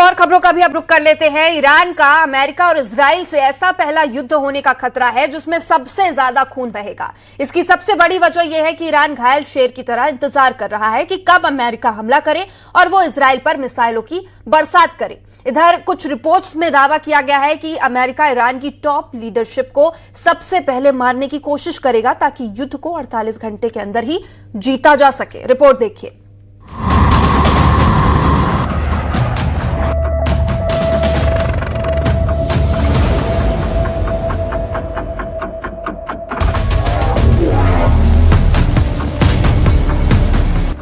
और खबरों का भी अब रुख कर लेते हैं। ईरान का अमेरिका और इजराइल से ऐसा पहला युद्ध होने का खतरा है जिसमें सबसे ज्यादा खून बहेगा। इसकी सबसे बड़ी वजह यह है कि ईरान घायल शेर की तरह इंतजार कर रहा है कि कब अमेरिका हमला करे और वो इजराइल पर मिसाइलों की बरसात करे। इधर कुछ रिपोर्ट्स में दावा किया गया है कि अमेरिका ईरान की टॉप लीडरशिप को सबसे पहले मारने की कोशिश करेगा ताकि युद्ध को 48 घंटे के अंदर ही जीता जा सके। रिपोर्ट देखिए।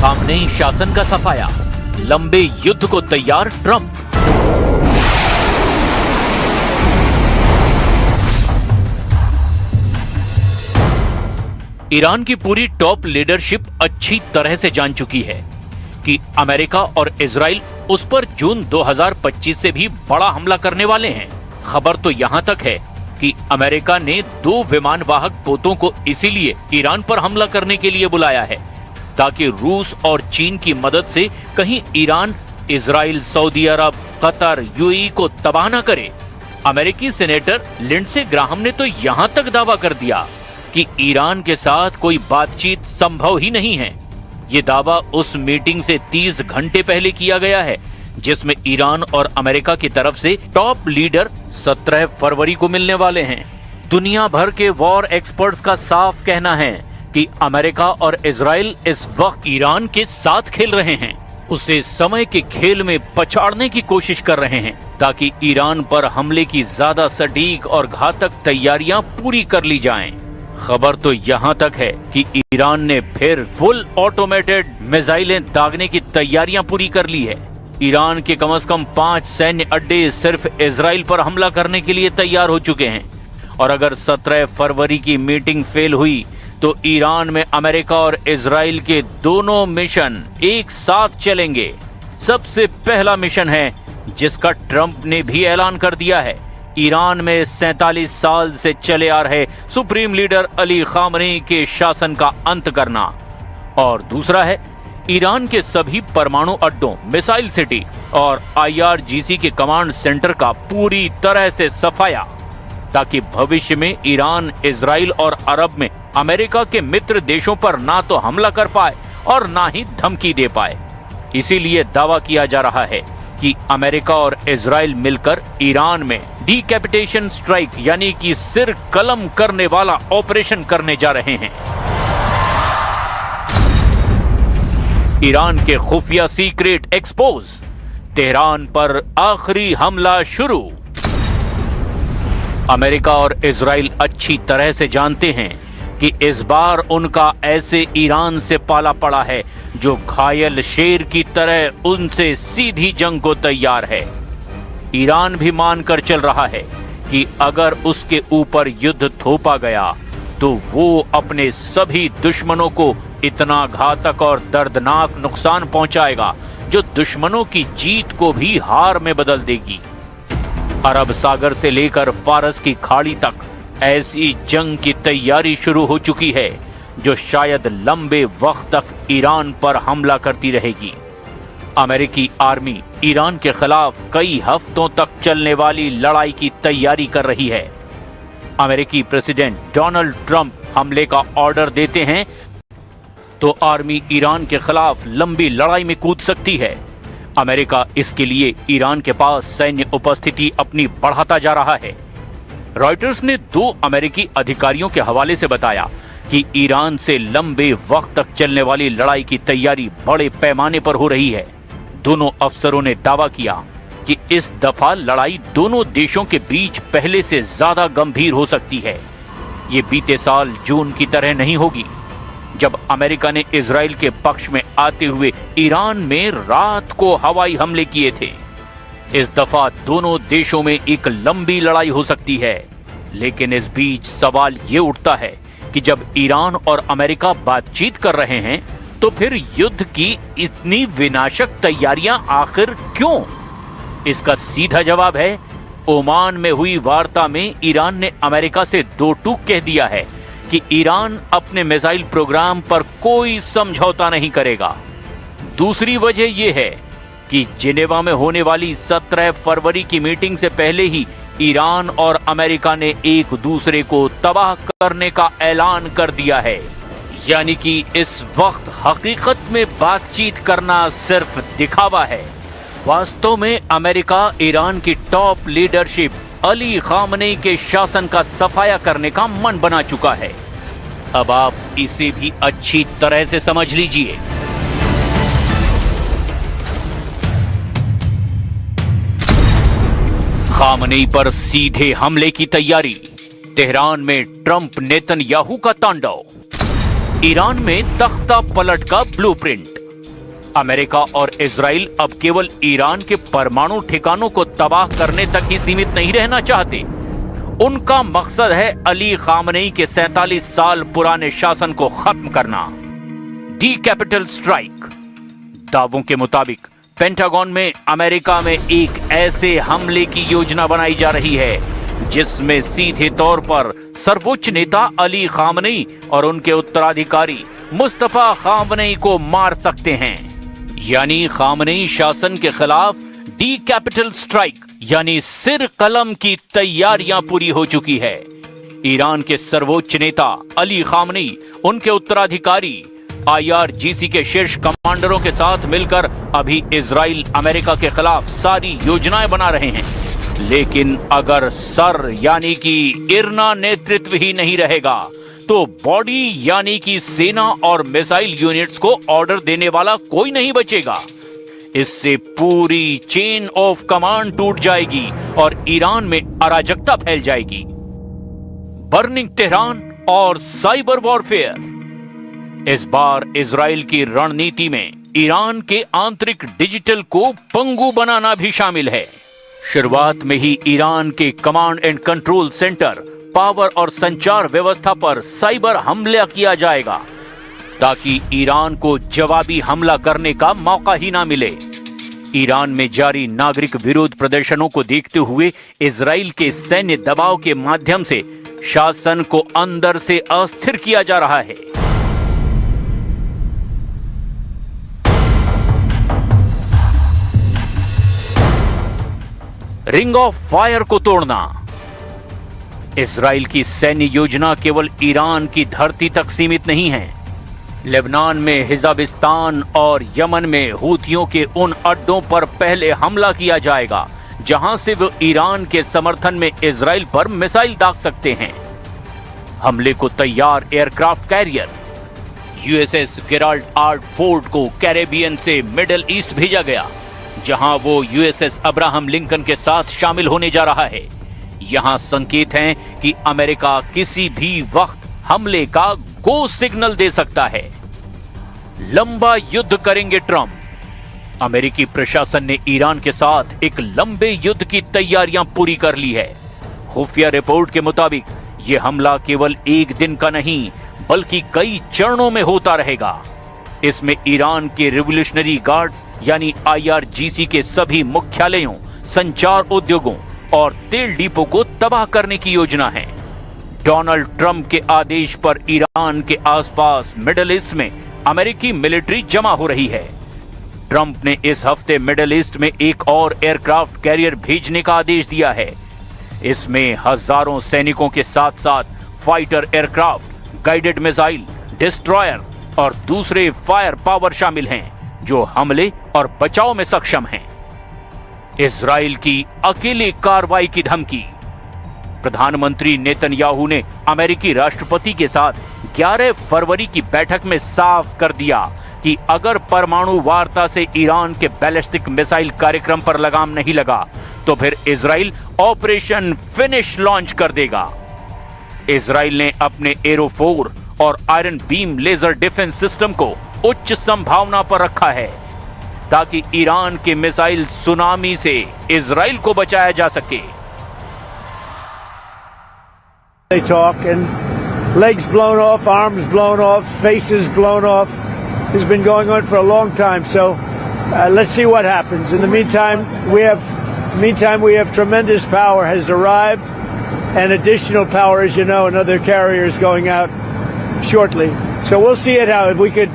खामनेई शासन का सफाया, लंबे युद्ध को तैयार ट्रंप। ईरान की पूरी टॉप लीडरशिप अच्छी तरह से जान चुकी है कि अमेरिका और इजराइल उस पर जून 2025 से भी बड़ा हमला करने वाले हैं। खबर तो यहां तक है कि अमेरिका ने 2 विमान वाहक पोतों को इसीलिए ईरान पर हमला करने के लिए बुलाया है ताकि रूस और चीन की मदद से कहीं ईरान इजराइल, सऊदी अरब, कतर, यूएई को तबाह न करे। अमेरिकी सेनेटर लिंडसे ग्राहम ने तो यहां तक दावा कर दिया कि ईरान के साथ कोई बातचीत संभव ही नहीं है। ये दावा उस मीटिंग से 30 घंटे पहले किया गया है जिसमें ईरान और अमेरिका की तरफ से टॉप लीडर 17 फरवरी को मिलने वाले हैं। दुनिया भर के वॉर एक्सपर्ट्स का साफ कहना है कि अमेरिका और इजराइल इस वक्त ईरान के साथ खेल रहे हैं, उसे समय के खेल में पछाड़ने की कोशिश कर रहे हैं ताकि ईरान पर हमले की ज्यादा सटीक और घातक तैयारियां पूरी कर ली जाएं। खबर तो यहां तक है कि ईरान ने फिर फुल ऑटोमेटेड मिसाइलें दागने की तैयारियां पूरी कर ली है। ईरान के कम से कम 5 सैन्य अड्डे सिर्फ इजराइल पर हमला करने के लिए तैयार हो चुके हैं और अगर 17 फरवरी की मीटिंग फेल हुई तो ईरान में अमेरिका और इजराइल के दोनों मिशन एक साथ चलेंगे। सबसे पहला मिशन है जिसका ट्रंप ने भी ऐलान कर दिया है, ईरान में 47 साल से चले आ रहे सुप्रीम लीडर अली खामनेई के शासन का अंत करना। और दूसरा है ईरान के सभी परमाणु अड्डों, मिसाइल सिटी और IRGC के कमांड सेंटर का पूरी तरह से सफाया ताकि भविष्य में ईरान, इजराइल और अरब में अमेरिका के मित्र देशों पर ना तो हमला कर पाए और ना ही धमकी दे पाए। इसीलिए दावा किया जा रहा है कि अमेरिका और इजराइल मिलकर ईरान में डिकैपिटेशन स्ट्राइक यानी कि सिर कलम करने वाला ऑपरेशन करने जा रहे हैं। ईरान के खुफिया सीक्रेट एक्सपोज, तेहरान पर आखिरी हमला शुरू। अमेरिका और इजराइल अच्छी तरह से जानते हैं कि इस बार उनका ऐसे ईरान से पाला पड़ा है जो घायल शेर की तरह उनसे सीधी जंग को तैयार है। ईरान भी मानकर चल रहा है कि अगर उसके ऊपर युद्ध थोपा गया तो वो अपने सभी दुश्मनों को इतना घातक और दर्दनाक नुकसान पहुंचाएगा जो दुश्मनों की जीत को भी हार में बदल देगी। अरब सागर से लेकर फारस की खाड़ी तक ऐसी जंग की तैयारी शुरू हो चुकी है जो शायद लंबे वक्त तक ईरान पर हमला करती रहेगी। अमेरिकी आर्मी ईरान के खिलाफ कई हफ्तों तक चलने वाली लड़ाई की तैयारी कर रही है। अमेरिकी प्रेसिडेंट डोनाल्ड ट्रंप हमले का ऑर्डर देते हैं तो आर्मी ईरान के खिलाफ लंबी लड़ाई में कूद सकती है। अमेरिका इसके लिए ईरान के पास सैन्य उपस्थिति अपनी बढ़ाता जा रहा है। रॉयटर्स ने 2 अमेरिकी अधिकारियों के हवाले से बताया कि ईरान से लंबे वक्त तक चलने वाली लड़ाई की तैयारी बड़े पैमाने पर हो रही है। दोनों अफसरों ने दावा किया कि इस दफा लड़ाई दोनों देशों के बीच पहले से ज्यादा गंभीर हो सकती है। ये बीते साल जून की तरह नहीं होगी जब अमेरिका ने इजराइल के पक्ष में आते हुए ईरान में रात को हवाई हमले किए थे। इस दफा दोनों देशों में एक लंबी लड़ाई हो सकती है, लेकिन इस बीच सवाल ये उठता है कि जब ईरान और अमेरिका बातचीत कर रहे हैं तो फिर युद्ध की इतनी विनाशक तैयारियां आखिर क्यों? इसका सीधा जवाब है, ओमान में हुई वार्ता में ईरान ने अमेरिका से दो टूक कह दिया है कि ईरान अपने मिसाइल प्रोग्राम पर कोई समझौता नहीं करेगा। दूसरी वजह यह है कि जिनेवा में होने वाली 17 फरवरी की मीटिंग से पहले ही ईरान और अमेरिका ने एक दूसरे को तबाह करने का ऐलान कर दिया है। यानी कि इस वक्त हकीकत में बातचीत करना सिर्फ दिखावा है। वास्तव में अमेरिका ईरान की टॉप लीडरशिप अली खामनेई के शासन का सफाया करने का मन बना चुका है। अब आप इसे भी अच्छी तरह से समझ लीजिए। खामनेई पर सीधे हमले की तैयारी, तेहरान में ट्रंप नेतन्याहू का तांडव, ईरान में तख्ता पलट का ब्लूप्रिंट। अमेरिका और इजराइल अब केवल ईरान के परमाणु ठिकानों को तबाह करने तक ही सीमित नहीं रहना चाहते। उनका मकसद है अली खामनेई के 47 साल पुराने शासन को खत्म करना। D capital strike. दावों के मुताबिक पेंटागन में अमेरिका में एक ऐसे हमले की योजना बनाई जा रही है जिसमें सीधे तौर पर सर्वोच्च नेता अली खामनेई और उनके उत्तराधिकारी मुस्तफा खामनेई को मार सकते हैं। यानी खामनेई शासन के खिलाफ डी कैपिटल स्ट्राइक यानी सिर कलम की तैयारियां पूरी हो चुकी है। ईरान के सर्वोच्च नेता अली खामनेई, उनके उत्तराधिकारी IRGC के शीर्ष कमांडरों के साथ मिलकर अभी इजराइल अमेरिका के खिलाफ सारी योजनाएं बना रहे हैं। लेकिन अगर सर यानी कि इरना नेतृत्व ही नहीं रहेगा तो बॉडी यानी कि सेना और मिसाइल यूनिट्स को ऑर्डर देने वाला कोई नहीं बचेगा। इससे पूरी चेन ऑफ कमांड टूट जाएगी और ईरान में अराजकता फैल जाएगी। बर्निंग तेहरान और साइबर वॉरफेयर। इस बार इजराइल की रणनीति में ईरान के आंतरिक डिजिटल को पंगु बनाना भी शामिल है। शुरुआत में ही ईरान के command and control centre, power और संचार व्यवस्था पर साइबर हमला किया जाएगा ताकि ईरान को जवाबी हमला करने का मौका ही ना मिले। ईरान में जारी नागरिक विरोध प्रदर्शनों को देखते हुए इजराइल के सैन्य दबाव के माध्यम से शासन को अंदर से अस्थिर किया जा रहा है। रिंग ऑफ फायर को तोड़ना। इजराइल की सैन्य योजना केवल ईरान की धरती तक सीमित नहीं है। लेबनान में हिजाबिस्तान और यमन में हूथियों के उन अड्डों पर पहले हमला किया जाएगा जहां से वो ईरान के समर्थन में इजराइल पर मिसाइल दाग सकते हैं। हमले को तैयार aircraft carrier USS Gerald R Ford को कैरेबियन से मिडिल ईस्ट भेजा गया जहां वो USS अब्राहम लिंकन के साथ शामिल होने जा रहा है। यहां संकेत हैं कि अमेरिका किसी भी वक्त हमले का गो सिग्नल दे सकता है। लंबा युद्ध करेंगे ट्रंप। अमेरिकी प्रशासन ने ईरान के साथ एक लंबे युद्ध की तैयारियां पूरी कर ली है। खुफिया रिपोर्ट के मुताबिक यह हमला केवल एक दिन का नहीं बल्कि कई चरणों में होता रहेगा। इसमें ईरान के रिवोल्यूशनरी गार्ड्स यानी IRGC के सभी मुख्यालयों, संचार उद्योगों और तेल डिपो को तबाह करने की योजना है। डोनाल्ड ट्रंप के आदेश पर ईरान के आसपास मिडिल ईस्ट में अमेरिकी मिलिट्री जमा हो रही है। ट्रंप ने इस हफ्ते मिडिल ईस्ट में एक और एयरक्राफ्ट कैरियर भेजने का आदेश दिया है। इसमें हजारों सैनिकों के साथ साथ fighter aircraft, guided missile, destroyer और दूसरे फायर पावर शामिल हैं जो हमले और बचाव में सक्षम हैं। इजराइल की अकेले कार्रवाई की धमकी। प्रधानमंत्री नेतन्याहू ने अमेरिकी राष्ट्रपति के साथ 11 फरवरी की बैठक में साफ कर दिया कि अगर परमाणु वार्ता से ईरान के बैलिस्टिक मिसाइल कार्यक्रम पर लगाम नहीं लगा तो फिर इजराइल ऑपरेशन फिनिश लॉन्च कर देगा। इजराइल ने अपने एरो-4 और Iron Beam laser defence system को उच्च संभावना पर रखा है ताकि ईरान के मिसाइल सुनामी से इजराइल को बचाया जा सके। They talk and legs blown off, arms blown off, faces blown off. It's been going on for a long time. So let's see what happens. In the meantime, we have tremendous power has arrived, and additional power, as you know, another carrier is going out shortly. So we'll see it how if we could.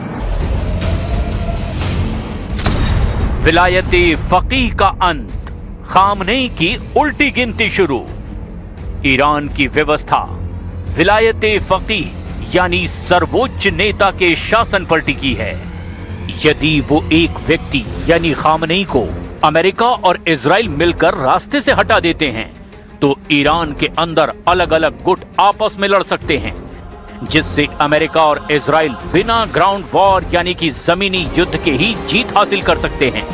विलायते फकीह का अंत, Khamenei की उल्टी गिनती शुरू। Iran की व्यवस्था विलायते फकीह यानी सर्वोच्च नेता के शासन पर टिकी है। यदि वो एक व्यक्ति यानी खामनेई को अमेरिका और इजराइल मिलकर रास्ते से हटा देते हैं तो ईरान के अंदर अलग अलग गुट आपस में लड़ सकते हैं, जिससे अमेरिका और इजराइल बिना ग्राउंड वॉर यानी कि जमीनी युद्ध के ही जीत हासिल कर सकते हैं।